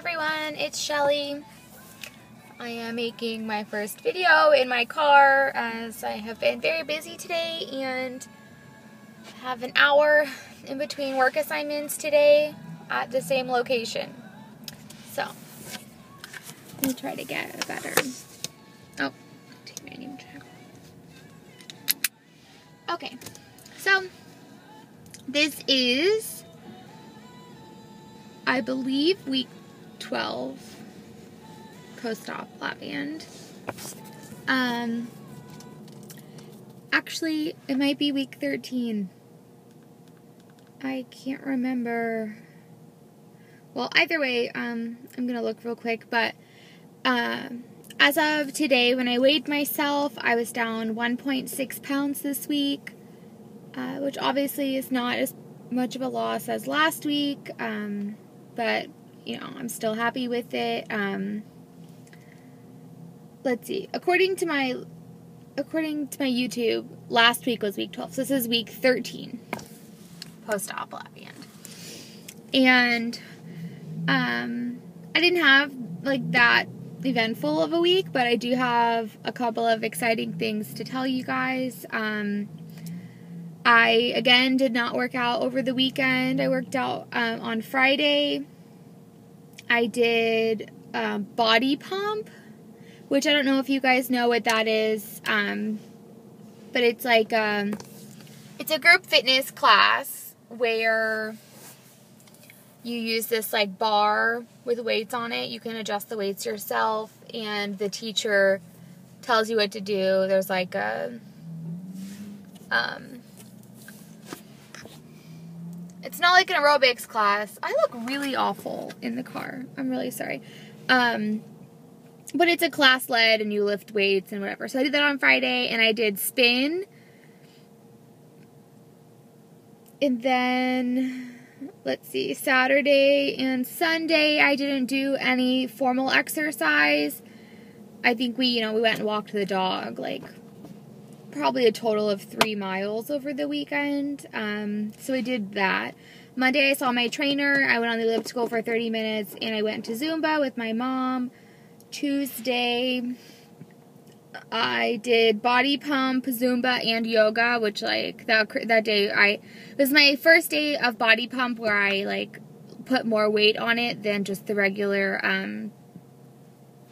everyone, it's Shelly. I am making my first video in my car as I have been very busy today and have an hour in between work assignments today at the same location. So, let me try to get a better, take my name check. Okay, so this is, I believe, week 12, PostOp LapBand. Actually, it might be week 13. I can't remember. Well, either way, I'm gonna look real quick, but as of today, when I weighed myself, I was down 1.6 pounds this week, which obviously is not as much of a loss as last week, but, you know, I'm still happy with it. Let's see, according to my YouTube, last week was week 12, so this is week 13, PostOp LapBand. And, I didn't have, like, that eventful of a week, but I do have a couple of exciting things to tell you guys. I, again, did not work out over the weekend. I worked out on Friday. I did body pump, which I don't know if you guys know what that is, but it's like, it's a group fitness class where you use this like bar with weights on it. You can adjust the weights yourself, and the teacher tells you what to do. There's like a, it's not like an aerobics class. I look really awful in the car. I'm really sorry. But it's a class led and you lift weights and whatever. So I did that on Friday, and I did spin. And then, let's see, Saturday and Sunday I didn't do any formal exercise. I think we went and walked the dog, like, probably a total of 3 miles over the weekend. So I did that. Monday I saw my trainer. I went on the elliptical for 30 minutes, and I went to Zumba with my mom. Tuesday, I did body pump, Zumba, and yoga, which, like, that day, it was my first day of body pump where I, like, put more weight on it than just the regular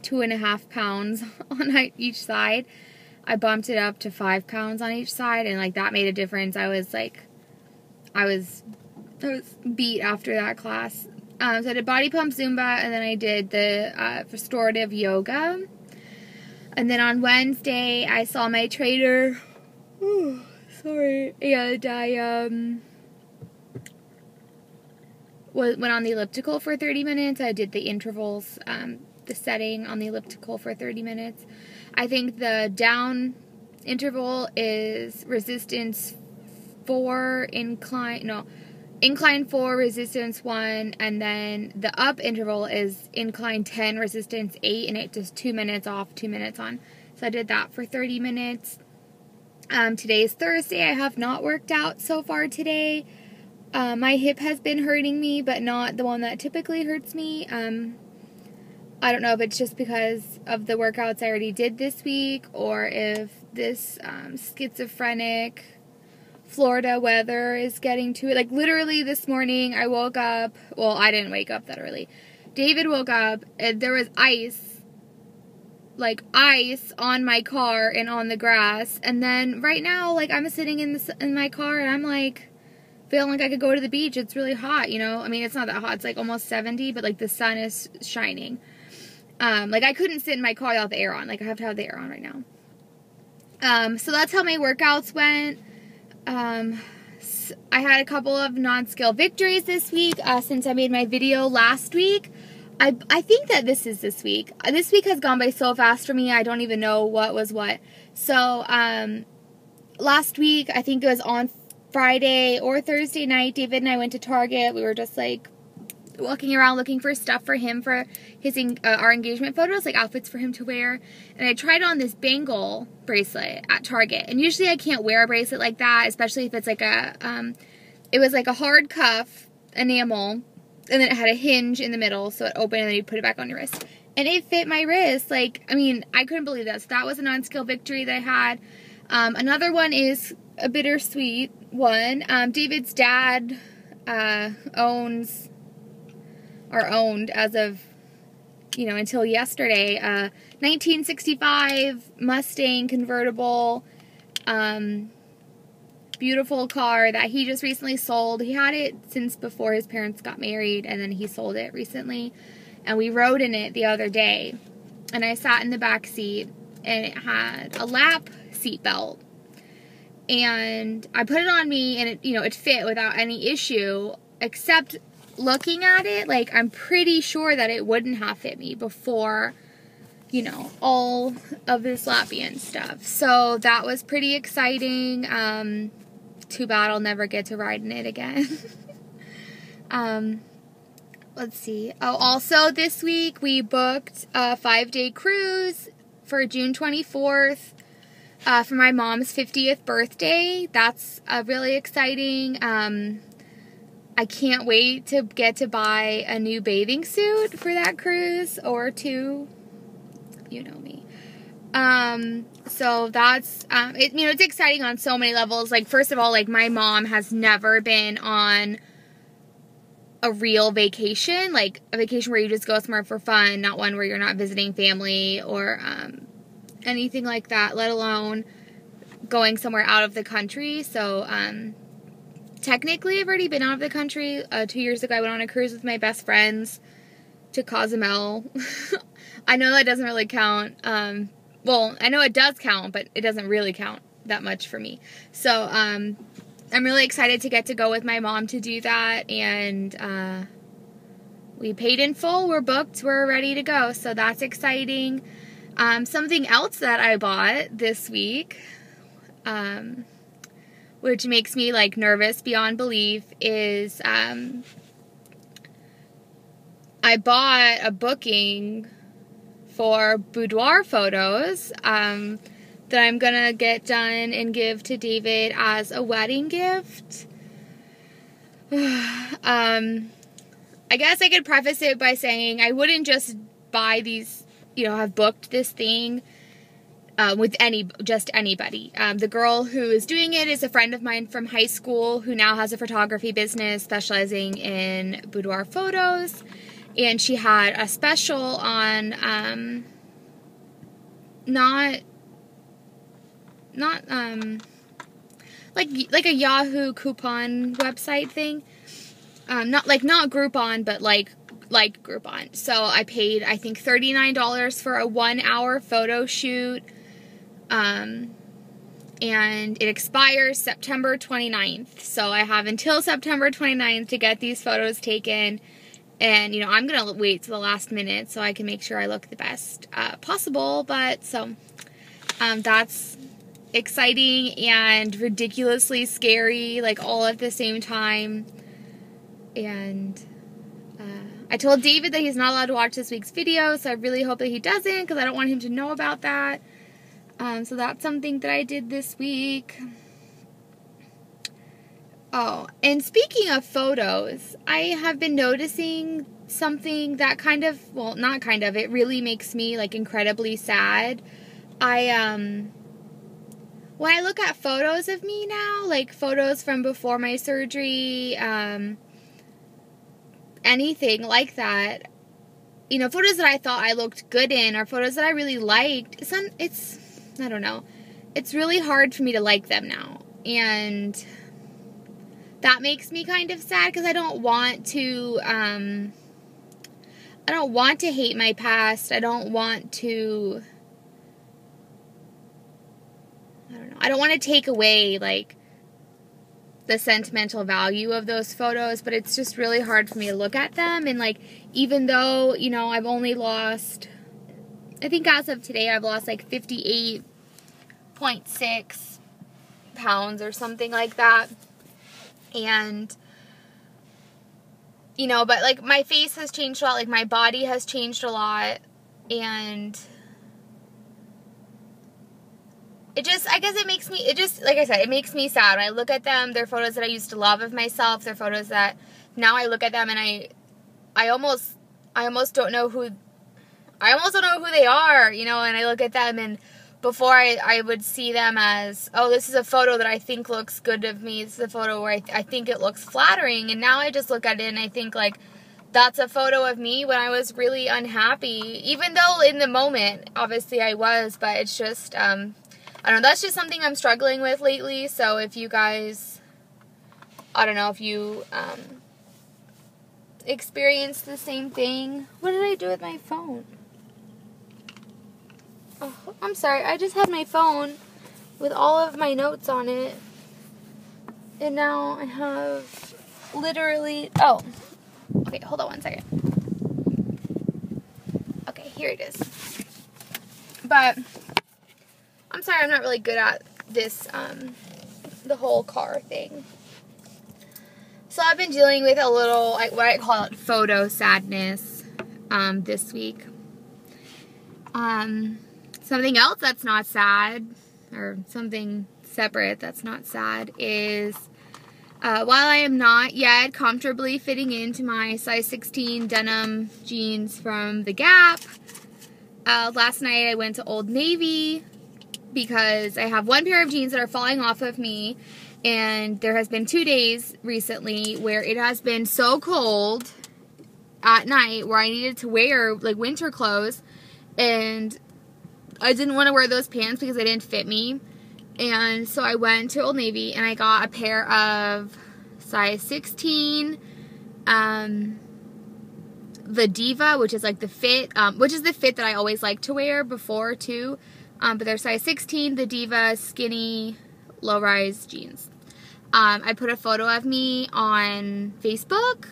2.5 pounds on each side. I bumped it up to 5 pounds on each side, and, like, that made a difference. I was beat after that class. So I did body pump, Zumba, and then I did the restorative yoga. And then on Wednesday, I saw my trainer. Oh, sorry. And I went on the elliptical for 30 minutes. I did the intervals, the setting on the elliptical for 30 minutes. I think the down interval is resistance 4, incline 4, resistance 1, and then the up interval is incline 10, resistance 8, and it does 2 minutes off, 2 minutes on. So I did that for 30 minutes. Today is Thursday. I have not worked out so far today. My hip has been hurting me, but not the one that typically hurts me. I don't know if it's just because of the workouts I already did this week, or if this schizophrenic Florida weather is getting to it. Like, literally this morning I woke up, well, I didn't wake up that early. David woke up and there was ice on my car and on the grass. And then right now, like, I'm sitting in my car and I'm like feeling like I could go to the beach. It's really hot, you know? I mean, it's not that hot. It's like almost 70, but like the sun is shining. Like, I couldn't sit in my car without the air on. Like, I have to have the air on right now. So that's how my workouts went. I had a couple of non-skill victories this week, since I made my video last week. I think that this is this week. This week has gone by so fast for me, I don't even know what was what. So, last week, I think it was on Friday or Thursday night, David and I went to Target. We were just, like, walking around looking for stuff for him for his our engagement photos, like outfits for him to wear. And I tried on this bangle bracelet at Target. And usually I can't wear a bracelet like that, especially if it's like a, it was like a hard cuff enamel and then it had a hinge in the middle, so it opened and then you put it back on your wrist. And it fit my wrist. Like, I mean, I couldn't believe that. So that was a non-skill victory that I had. Another one is a bittersweet one. David's dad owned as of, until yesterday, 1965 Mustang convertible, beautiful car that he just recently sold. He had it since before his parents got married, and then he sold it recently. And we rode in it the other day, and I sat in the back seat, and it had a lap seat belt. And I put it on me, and it fit without any issue, except looking at it, like, I'm pretty sure that it wouldn't have fit me before, all of this LapBand stuff. So that was pretty exciting. Too bad I'll never get to ride in it again. Let's see. Oh, also this week we booked a 5-day cruise for June 24th for my mom's 50th birthday. That's really exciting. I can't wait to get to buy a new bathing suit for that cruise, or two. You know me. So that's, it's exciting on so many levels. Like, first of all, like, my mom has never been on a real vacation, like a vacation where you just go somewhere for fun, not one where you're not visiting family or, anything like that, let alone going somewhere out of the country. So, technically I've already been out of the country. 2 years ago I went on a cruise with my best friends to Cozumel. I know that doesn't really count. Well, I know it does count, but it doesn't really count that much for me. So, I'm really excited to get to go with my mom to do that, and we paid in full, we're booked, we're ready to go, so that's exciting. Something else that I bought this week, which makes me, like, nervous beyond belief, is I bought a booking for boudoir photos that I'm gonna get done and give to David as a wedding gift. I guess I could preface it by saying I wouldn't just buy these, have booked this thing with just anybody. The girl who is doing it is a friend of mine from high school who now has a photography business specializing in boudoir photos. And she had a special on, like a Yahoo coupon website thing. Not Groupon, but like Groupon. So I paid, I think, $39 for a 1-hour photo shoot. And it expires September 29th. So I have until September 29th to get these photos taken. And, I'm going to wait to the last minute so I can make sure I look the best possible. But, so, that's exciting and ridiculously scary, like, all at the same time. And, I told David that he's not allowed to watch this week's video, so I really hope that he doesn't, because I don't want him to know about that. So that's something that I did this week. Oh, and speaking of photos, I have been noticing something that it really makes me, like, incredibly sad. When I look at photos of me now, like photos from before my surgery, anything like that, photos that I thought I looked good in, or photos that I really liked, I don't know, it's really hard for me to like them now, and that makes me kind of sad, because I don't want to hate my past. I don't want to take away, like, the sentimental value of those photos, but it's just really hard for me to look at them. And, like, even though, I've only lost, I think as of today, I've lost, like, 58.6 pounds or something like that. And, but, like, my face has changed a lot, like, my body has changed a lot, and like I said, it makes me sad. When I look at them, they're photos that I used to love of myself, they're photos that now I look at them and I almost don't know who they are, you know, and I look at them, and before I would see them as, oh, this is a photo that I think looks good of me, this is a photo where I think it looks flattering, and now I just look at it and I think, like, that's a photo of me when I was really unhappy, even though in the moment, obviously I was, but it's just, I don't know, that's just something I'm struggling with lately. So if you guys, I don't know if you experience the same thing. What did I do with my phone? Oh, I'm sorry, I just had my phone with all of my notes on it, and now I have literally, oh, okay, hold on one second. Okay, here it is. But I'm sorry, I'm not really good at this, the whole car thing. So I've been dealing with a little, like, what I call it, photo sadness, this week. Something else that's not sad, or something separate that's not sad, is while I am not yet comfortably fitting into my size 16 denim jeans from the Gap, last night I went to Old Navy because I have one pair of jeans that are falling off of me, and there has been 2 days recently where it has been so cold at night where I needed to wear, like, winter clothes, and I didn't want to wear those pants because they didn't fit me. And so I went to Old Navy and I got a pair of size 16, the Diva, which is like the fit, which is the fit that I always like to wear before too. But they're size 16, the Diva skinny low-rise jeans. I put a photo of me on Facebook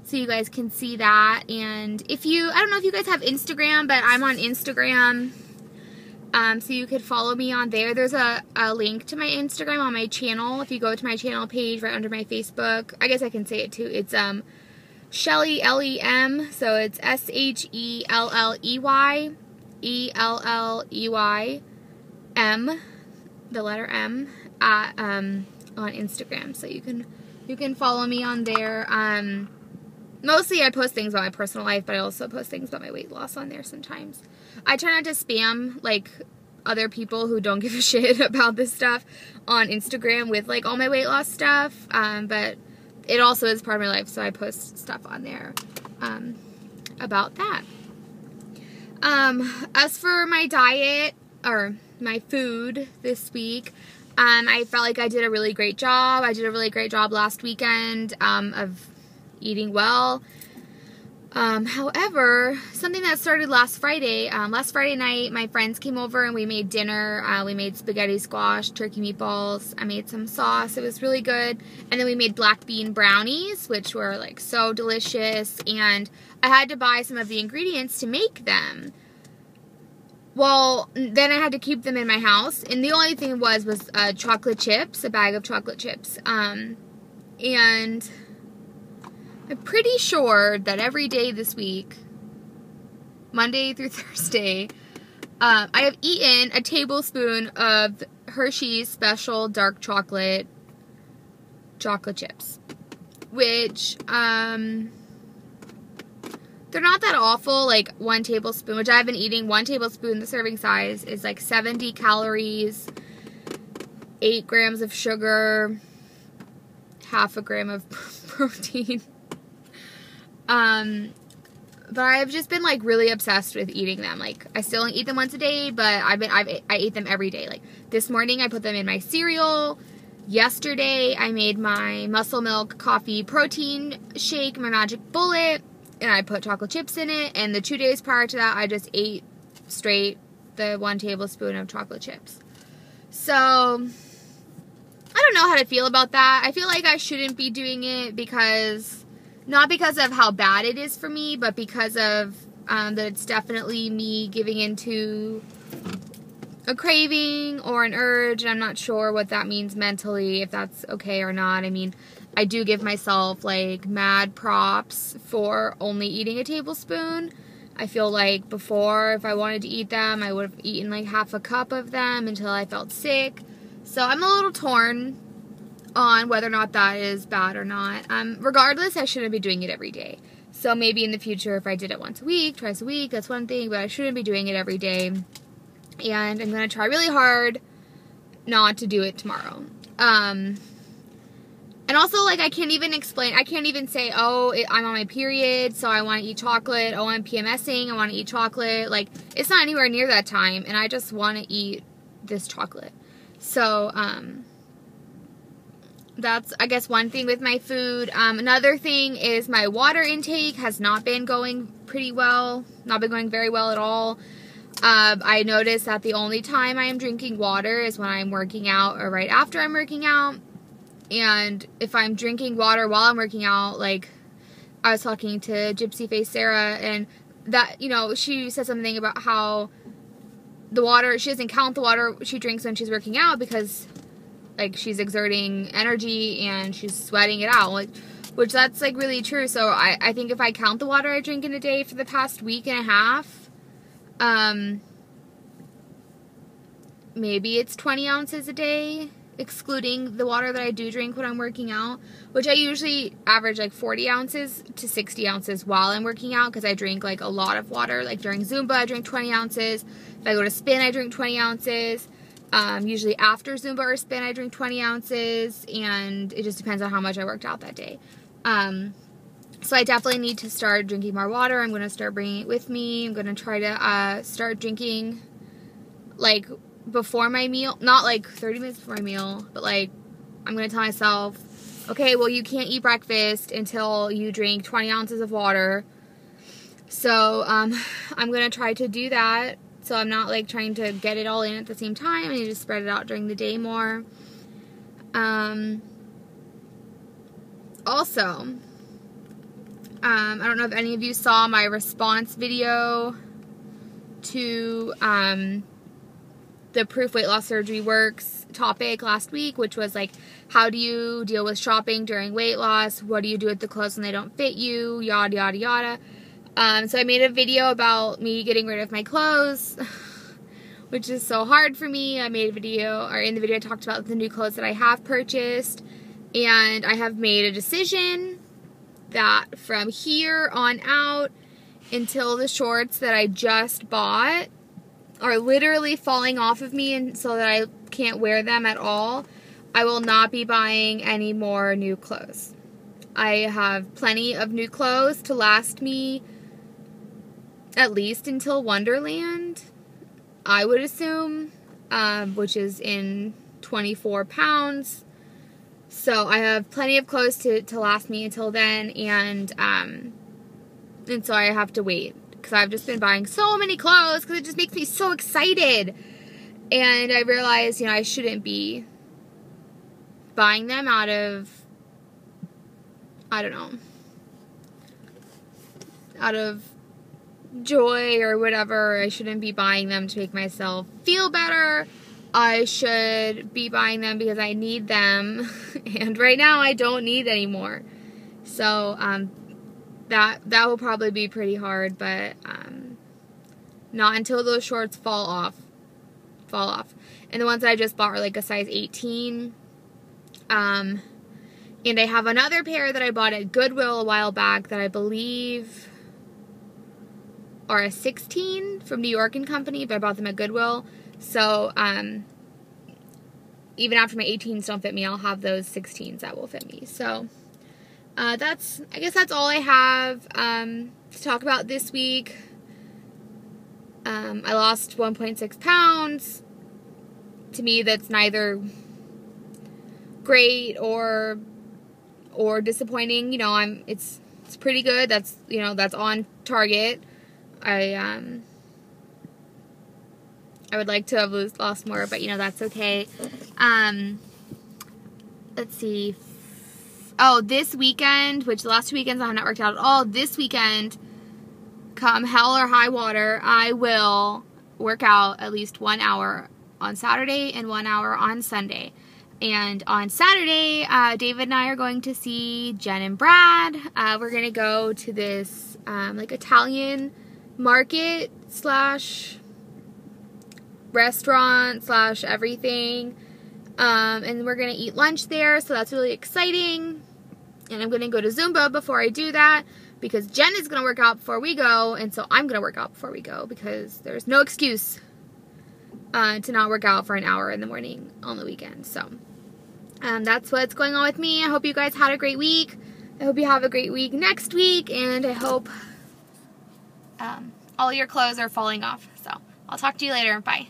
so you guys can see that. And if you, I don't know if you guys have Instagram, but I'm on Instagram. So you could follow me on there. There's a link to my Instagram on my channel. If you go to my channel page right under my Facebook, I guess I can say it too. It's Shelley, L-E-M, so it's S-H-E-L-L-E-Y, E-L-L-E-Y-M, the letter M, on Instagram. So you can follow me on there. Mostly I post things about my personal life, but I also post things about my weight loss on there sometimes. I try not to spam, like, other people who don't give a shit about this stuff on Instagram with, like, all my weight loss stuff, but it also is part of my life, so I post stuff on there about that. As for my diet, or my food this week, I felt like I did a really great job. I did a really great job last weekend of eating well. However, something that started last Friday night, my friends came over and we made dinner. We made spaghetti squash, turkey meatballs. I made some sauce. It was really good. And then we made black bean brownies, which were, like, so delicious. And I had to buy some of the ingredients to make them. Well, then I had to keep them in my house. And the only thing was chocolate chips, a bag of chocolate chips. And I'm pretty sure that every day this week, Monday through Thursday, I have eaten a tablespoon of Hershey's Special Dark Chocolate chips, which, they're not that awful. Like, 1 tablespoon, which I've been eating, 1 tablespoon, the serving size is like 70 calories, 8 grams of sugar, half a gram of protein. But I've just been, like, really obsessed with eating them. Like, I still don't eat them once a day, but I ate them every day. Like, this morning I put them in my cereal. Yesterday I made my Muscle Milk Coffee Protein Shake, my Magic Bullet, and I put chocolate chips in it. And the 2 days prior to that, I just ate straight the 1 tablespoon of chocolate chips. So, I don't know how to feel about that. I feel like I shouldn't be doing it because, not because of how bad it is for me, but because of that it's definitely me giving into a craving or an urge. I'm not sure what that means mentally, if that's okay or not. I mean, I do give myself, like, mad props for only eating a tablespoon. I feel like before, if I wanted to eat them, I would have eaten, like, half a cup of them until I felt sick. So I'm a little torn on whether or not that is bad or not. Regardless, I shouldn't be doing it every day. So maybe in the future, if I did it once a week, twice a week, that's one thing, but I shouldn't be doing it every day. And I'm going to try really hard not to do it tomorrow. And also, like, I can't even say, oh, I'm on my period, so I want to eat chocolate. Oh, I'm PMSing, I want to eat chocolate. Like, it's not anywhere near that time, and I just want to eat this chocolate. So, that's, I guess, one thing with my food. Another thing is my water intake has not been going pretty well. Not been going very well at all. I noticed that the only time I am drinking water is when I'm working out or right after I'm working out. And if I'm drinking water while I'm working out, like, I was talking to Gypsy Face Sarah, and that, you know, she said something about how the water, she doesn't count the water she drinks when she's working out because, like, she's exerting energy and she's sweating it out, like, which that's, like, really true. So I think if I count the water I drink in a day for the past week and a half, maybe it's 20 ounces a day, excluding the water that I do drink when I'm working out, which I usually average like 40 ounces to 60 ounces while I'm working out, because I drink like a lot of water. Like during Zumba, I drink 20 ounces. If I go to spin, I drink 20 ounces. Usually after Zumba or spin, I drink 20 ounces, and it just depends on how much I worked out that day. So I definitely need to start drinking more water. I'm going to start bringing it with me. I'm going to try to start drinking like before my meal, not like 30 minutes before my meal, but like I'm going to tell myself, okay, well, you can't eat breakfast until you drink 20 ounces of water. So I'm going to try to do that. So I'm not like trying to get it all in at the same time. I need to spread it out during the day more. Also, I don't know if any of you saw my response video to the Proof Weight Loss Surgery Works topic last week, which was like, how do you deal with shopping during weight loss? What do you do with the clothes when they don't fit you? Yada, yada, yada. So I made a video about me getting rid of my clothes, which is so hard for me. I made a video, or in the video I talked about the new clothes that I have purchased, and I have made a decision that from here on out until the shorts that I just bought are literally falling off of me and so that I can't wear them at all, I will not be buying any more new clothes. I have plenty of new clothes to last me at least until Wonderland, I would assume, which is in 24 pounds. So I have plenty of clothes to last me until then, and so I have to wait, because I've just been buying so many clothes because it just makes me so excited. And I realized, you know, I shouldn't be buying them out of, I don't know, out of joy or whatever. I shouldn't be buying them to make myself feel better. I should be buying them because I need them, and right now I don't need any more. So that will probably be pretty hard, but not until those shorts fall off. And the ones that I just bought are like a size 18. And I have another pair that I bought at Goodwill a while back that I believe are a 16 from New York & Company, but I bought them at Goodwill. So, even after my 18s don't fit me, I'll have those 16s that will fit me. So, I guess that's all I have to talk about this week. I lost 1.6 pounds. To me, that's neither great or disappointing. You know, it's pretty good. That's, you know, that's on target. I would like to have lost more, but, you know, that's okay. Let's see. Oh, this weekend, which the last 2 weekends I have not worked out at all, this weekend, come hell or high water, I will work out at least 1 hour on Saturday and 1 hour on Sunday. And on Saturday, David and I are going to see Jen and Brad. We're going to go to this, like, Italian market slash restaurant slash everything, and we're gonna eat lunch there, so that's really exciting. And I'm gonna go to Zumba before I do that, because Jen is going to work out before we go, and so I'm going to work out before we go, because there's no excuse to not work out for an hour in the morning on the weekend. So that's what's going on with me. I hope you guys had a great week. I hope you have a great week next week, and I hope all your clothes are falling off. So I'll talk to you later. Bye.